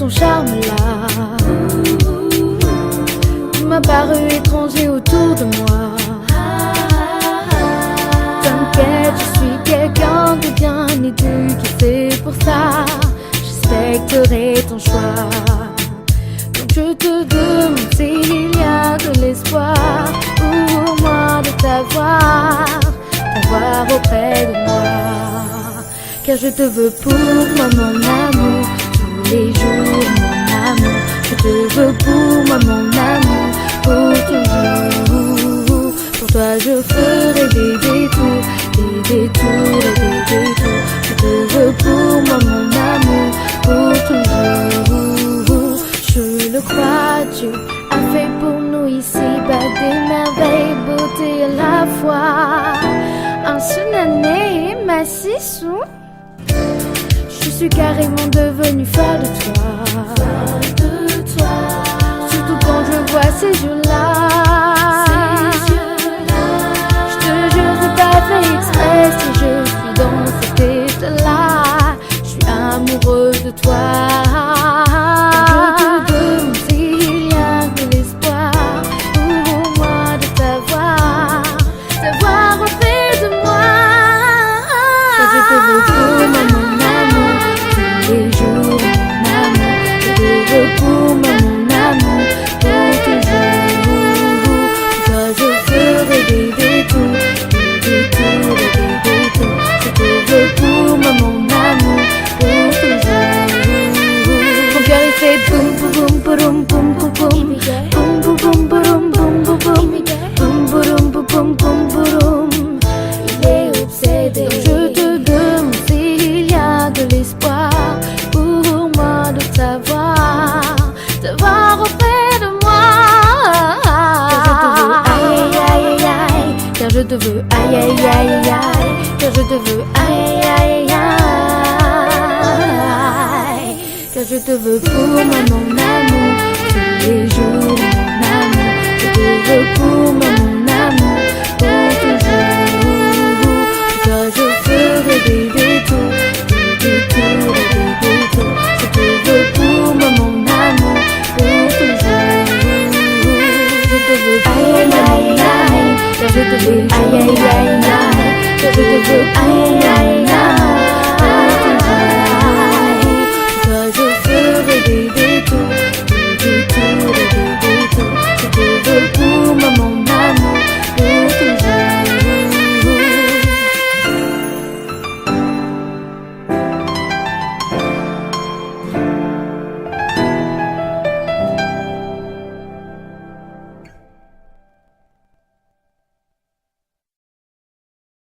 son charme-là. Tu m'as paru étranger autour de moi. T'inquiète, je suis quelqu'un de bien éduqué, c'est pour ça je respecterai ton choix. Donc je te demande s'il y a de l'espoir pour moi de t'avoir auprès de moi. Car je te veux pour moi mon amour, tous les jours mon amour. Je te veux pour moi mon amour, pour toujours. Pour toi je ferai des détours, des détours et des détours. Je te veux pour moi mon amour, pour toujours. Je le crois, Dieu a fait pour nous ici-bas des merveilles, beauté à la fois. Un seul année, ma sissou. Je suis carrément devenue folle de toi. Surtout quand je vois ces yeux-là. Je te jure, c'est pas fait exprès si je suis dans cet état-là. Je suis amoureuse de toi. Je te demande s'il y a de l'espoir pour moi de t'avoir auprès de moi. Car je te veux pour moi mon amour, tous les jours mon amour. Je te veux pour moi mon amour, pour toujours. Pour toi je ferai des détours, des détours et des détours. Je te veux pour moi mon amour, pour toujours. Mon cœur il fait boum boum boum boum boum boum boum boum boum boum boum boum boum boum boum boum. Il est obsédé. Je te demande s'il y a de l'espoir pour moi de t'avoir auprès de moi. Car je te veux aïe aïe aïe aïe aïe. Car je te veux aïe aïe aïe aïe. Car je te veux pour moi mon amour, tous les jours mon amour. Je te veux pour moi mon amour, pour toujours. Pour toi je ferai des détours, des détours et des détours. Je te veux pour moi mon amour, pour toujours. Je te veux aïe aïe aïe aïe. Car je te veux aïe aïe aïe aïe. Car je te veux aïe aïe aïe.